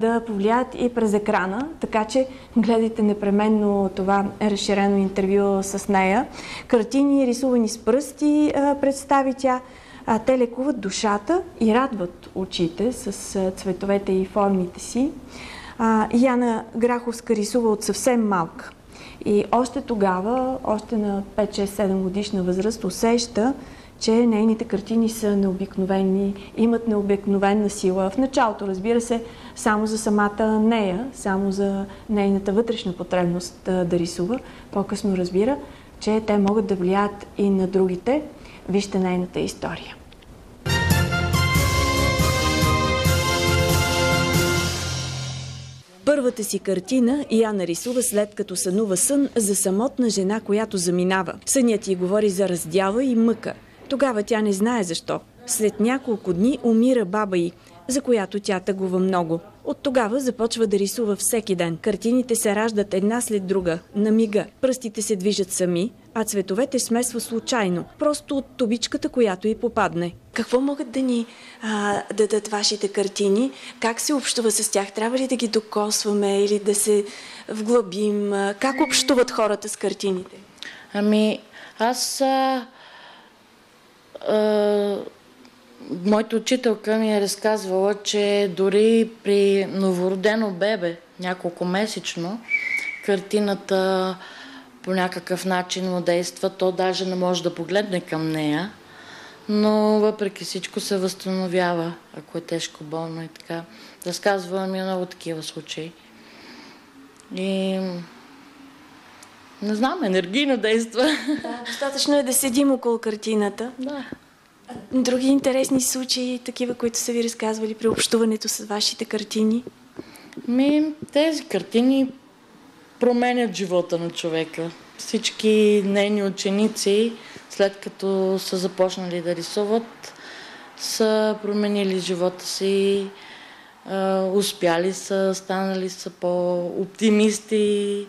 да повлияят и през екрана, така че гледайте непременно това разширено интервю с нея. Картини, рисувани с пръсти, представи тя. Те лекуват душата и радват очите с цветовете и формите си. Яна Граховска рисува от съвсем малка. И още тогава, още на 5-6-7 годишна възраст, усеща, че нейните картини са необикновени, имат необикновена сила. В началото, разбира се, само за самата нея, само за нейната вътрешна потребност да рисува. По-късно разбира, че те могат да влияят и на другите. Вижте нейната история. Първата си картина Яна рисува след като сънува сън за самотна жена, която заминава. Сънят й говори за раздяла и мъка. Тогава тя не знае защо. След няколко дни умира баба й, за която тя тъгува много. От тогава започва да рисува всеки ден. Картините се раждат една след друга, на мига. Пръстите се движат сами, а цветовете смесва случайно, просто от тубичката, която й попадне. Какво могат да ни дадат вашите картини? Как се общува с тях? Трябва ли да ги докосваме или да се вглъбим? Как общуват хората с картините? Аз... Моята учителка ми е разказвала, че дори при новородено бебе, няколко месечно, картината по някакъв начин му действа, то даже не може да погледне към нея, но въпреки всичко се възстановява, ако е тежко болно и така. Разказвала ми много такива случаи. И не знам, енергийно действа. Да, достатъчно е да седим около картината. Да. Други интересни случаи, такива, които са ви разказвали при общуването с вашите картини? Тези картини променят живота на човека. Всички нейни ученици, след като са започнали да рисуват, са променили живота си, успяли са, станали са по-оптимисти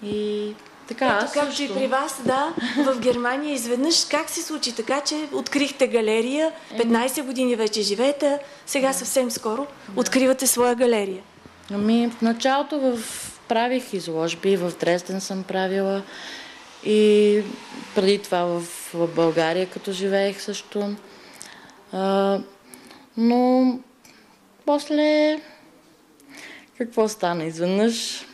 и така. Ето както и при вас, да, в Германия изведнъж как се случи така, че открихте галерия, 15 години вече живеете, сега съвсем скоро откривате своя галерия? В началото правих изложби, в Дрезден съм правила и преди това в България, като живеех също. Но после какво стана изведнъж?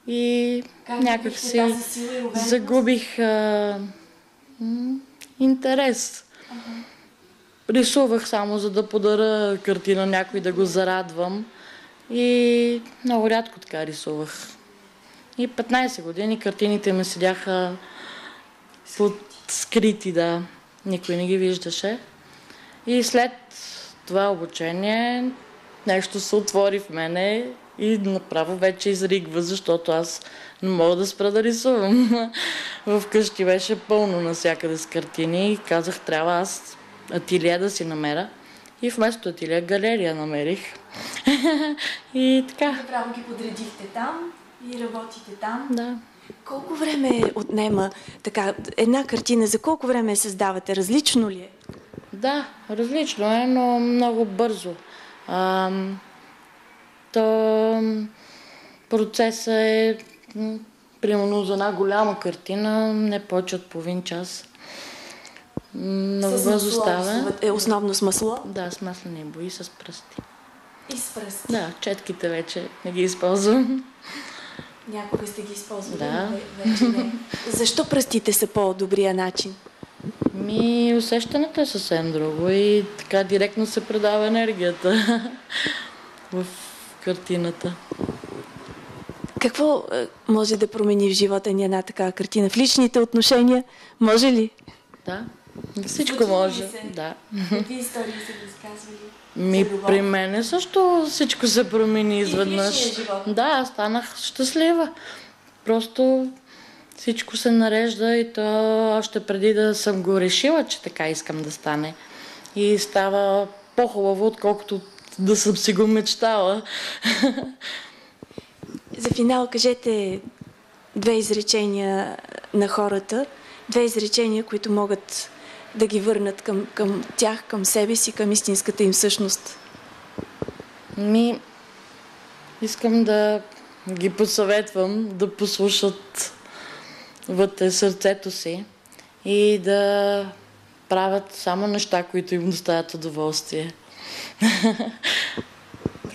И някак си загубих интерес. Рисувах само за да подаря картина някой, да го зарадвам. И много рядко така рисувах. И 15 години картините ми седяха скрити, да. Никой не ги виждаше. И след това обучение нещо се отвори в мене и направо вече изригва, защото аз не мога да спра да рисувам. Вкъщи беше пълно навсякъде с картини и казах, трябва аз ателие да си намеря. И вместо ателие галерия намерих. И така. Направо ги подредихте там и работите там. Да. Колко време отнема така една картина? За колко време създавате? Различно ли е? Да, различно е, но много бързо. Процесът е примерно за една голяма картина не повече от половин час. Много бързо става. Основно с масло? Да, с маслени бои, с пръсти. И с пръсти? Да, четките вече не ги използвам. Някога сте ги използвали, да. Вече не. Защо пръстите са по-добрия начин? Усещането е съвсем друго и така директно се предава енергията в картината. Какво може да промени в живота ни една такава картина? В личните отношения може ли? Да, всичко може. Да. Какви истории са разказвали? При мене също всичко се промени изведнъж. Да, станах щастлива. Просто всичко се нарежда и то още преди да съм го решила, че така искам да стане. И става по-хубаво, отколкото да съм си го мечтала. За финал кажете две изречения на хората, две изречения, които могат да ги върнат към тях, към себе си, към истинската им същност. Искам да ги посъветвам да послушат вътре сърцето си и да правят само неща, които им доставят удоволствие.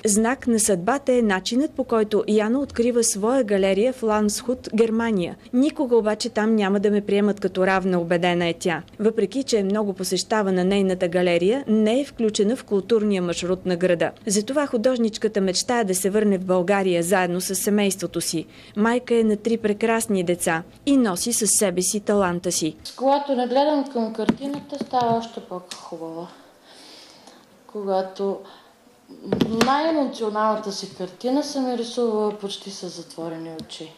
Знак на съдбата е начинът, по който Яна открива своя галерия в Ландсхут, Германия. Никога обаче там няма да ме приемат като равна, убедена е тя. Въпреки че е много посещавана нейната галерия, не е включена в културния маршрут на града. Затова художничката мечтае да се върне в България заедно с семейството си. Майка е на 3 прекрасни деца и носи със себе си таланта си. Когато не гледам към картината, става още по-хубава. Когато най-емоционалната си картина съм я рисувала почти с затворени очи.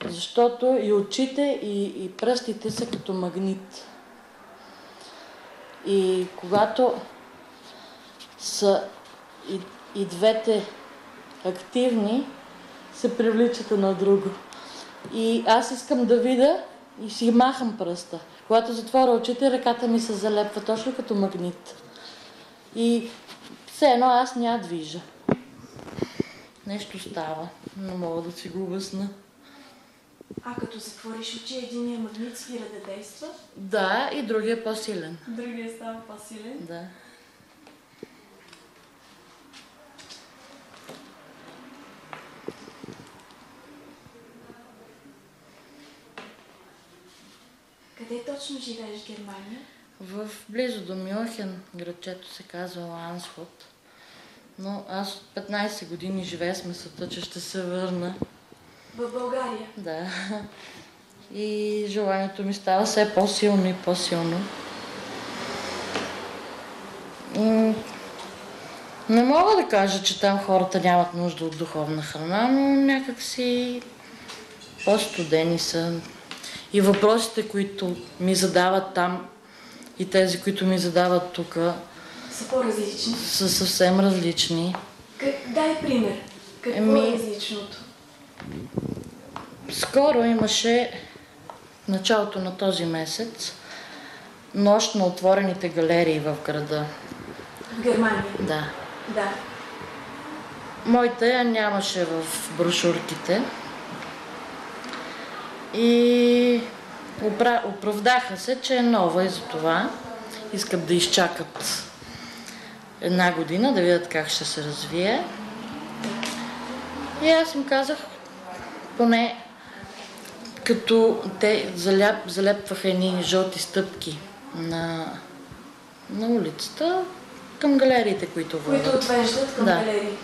Защото и очите, и пръстите са като магнит. И когато са и двете активни, се привличат на друго. И аз искам да видя и си махам пръста. Когато затворя очите, ръката ми се залепва точно като магнит. И все едно аз ня движа. Нещо става. Не мога да си го обясня. А като затвориш очи, единия магнит спира да действа? Да, и другия е по-силен. Другия става по-силен? Да. Къде точно живееш в Германия? Близо до Мюнхен, градчето се казва Ландсхут. Но аз от 15 години живея с мисълта, че ще се върна. В България? Да. И желанието ми става все по-силно и по-силно. Не мога да кажа, че там хората нямат нужда от духовна храна, но някакси по-студени са. И въпросите, които ми задават там, и тези, които ми задават тук, са по-различни. Са съвсем различни. Дай пример. Какво е различното? Скоро имаше, в началото на този месец, нощ на отворените галерии в града. В Германия? Да. Да. Моята я нямаше в брошурките. И оправдаха се, че е нова и затова искат да изчакат 1 година, да видят как ще се развие. И аз им казах, поне като те залепваха едни жълти стъпки на улицата към галериите, които водят. Които отвеждат към галерии.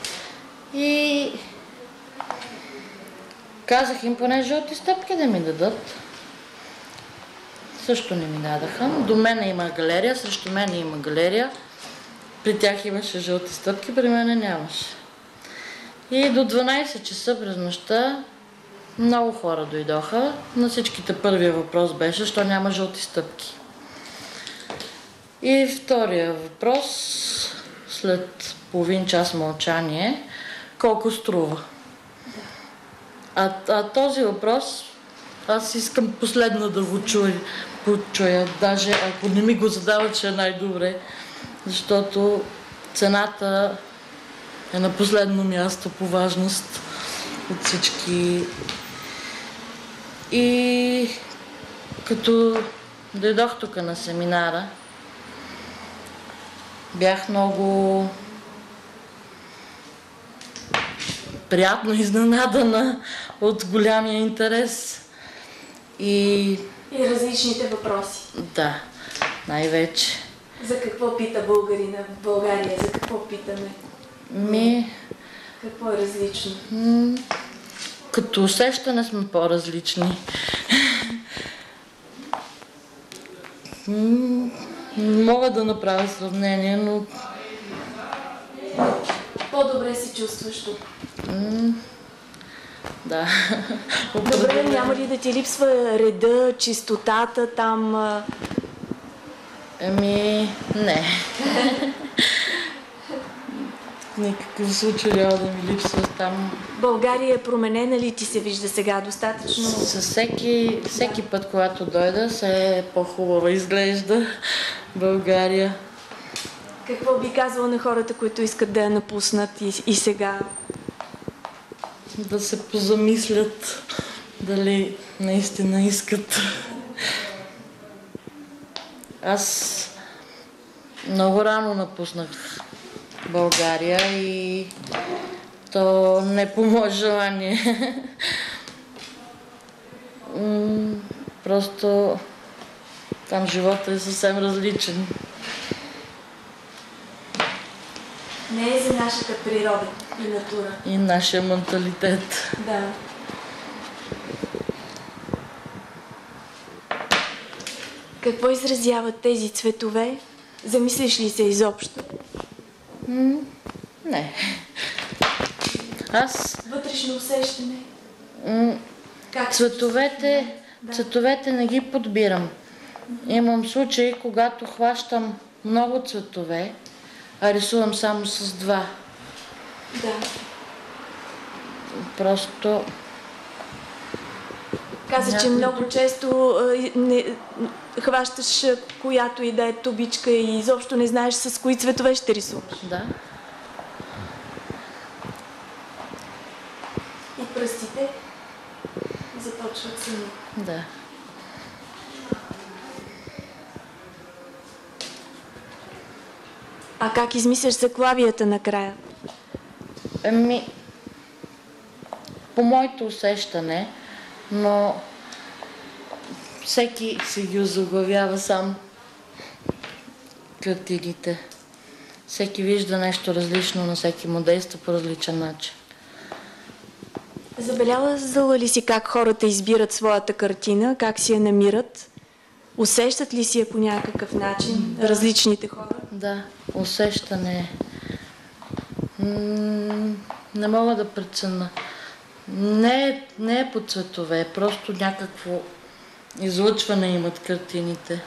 И казах им поне жълти стъпки да ми дадат. Също не ми дадаха. До мене има галерия, срещу мене има галерия. При тях имаше жълти стъпки, при мене нямаше. И до 12 часа през нощта много хора дойдоха. На всичките първия въпрос беше, защо няма жълти стъпки. И втория въпрос, след половин час мълчание, колко струва. А този въпрос, аз искам последно да го чуя, даже ако не ми го задават, ще е най-добре, защото цената е на последно място по важност от всички. И като дойдох тук на семинара, бях много приятно изненадана от голямия интерес. И различните въпроси. Да, най-вече. За какво пита българина в България? За какво питаме? Какво е различно? Като усещане сме по-различни. Мога да направя сравнение, но по-добре се чувстваш тук. Да. Добре, няма ли да ти липсва реда, чистотата там? Не. Никакъв случай няма да ми липсва там. България е променена ли ти се вижда сега достатъчно? Със всеки път, когато дойда, се по-хубава изглежда България. Какво би казала на хората, които искат да я напуснат и сега? Да се позамислят дали наистина искат. Аз много рано напуснах България и то не по мое желание. Просто там живота е съвсем различен. Не е за нашата природа и натура. И нашия менталитет. Да. Какво изразяват тези цветове? Замислиш ли се изобщо? Не. Аз... Вътрешно усещане? Как? Цветовете не ги подбирам. Имам случаи, когато хващам много цветове, а рисувам само с 2. Да. Просто... Каза, че много често хващаш която и да е тубичка и изобщо не знаеш с кои цветове ще рисуваш. Да. И пръстите започват сами. Да. А как измисляш заглавията накрая? По моето усещане, но всеки си ги озаглавява сам картините. Всеки вижда нещо различно, но всеки му действа по различен начин. Забелязала ли си как хората избират своята картина, как си я намират? Усещат ли си я по някакъв начин различните хора? Да, усещане. Не мога да преценя. Не е по цветове, просто някакво излъчване имат картините.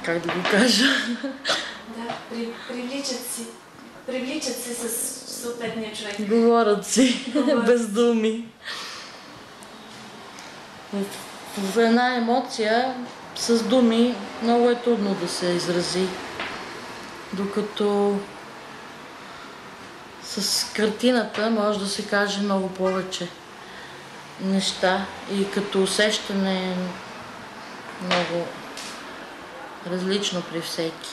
Как да го кажа? Да, привличат се с съответния човек. Говорят си, без думи. В една емоция с думи много е трудно да се изрази. Докато с картината може да се каже много повече неща и като усещане е много различно при всеки.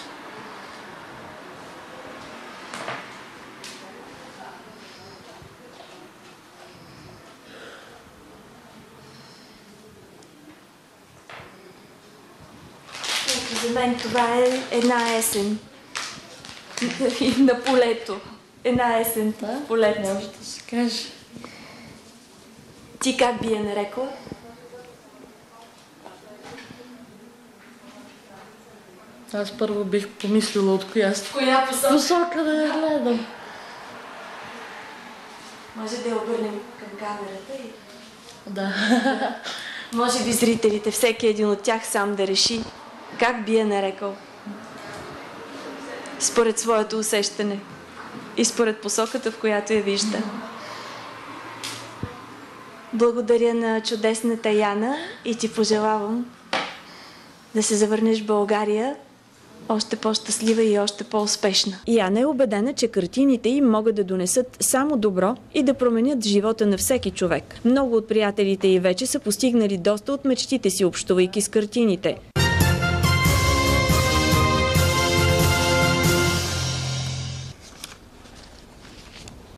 За мен това е една есен на полето. Една есен в полето. Може да се каже. Ти как би я нарекла? Аз първо бих помислила от коя посока да я гледам. Може да я обърнем към камерата и... Да. Може би зрителите, всеки един от тях сам да реши как би я нарекал. Според своето усещане и според посоката, в която я вижда. Благодаря на чудесната Яна и ти пожелавам да се завърнеш в България още по-щастлива и още по-успешна. Яна е убедена, че картините им могат да донесат само добро и да променят живота на всеки човек. Много от приятелите й вече са постигнали доста от мечтите си, общувайки с картините.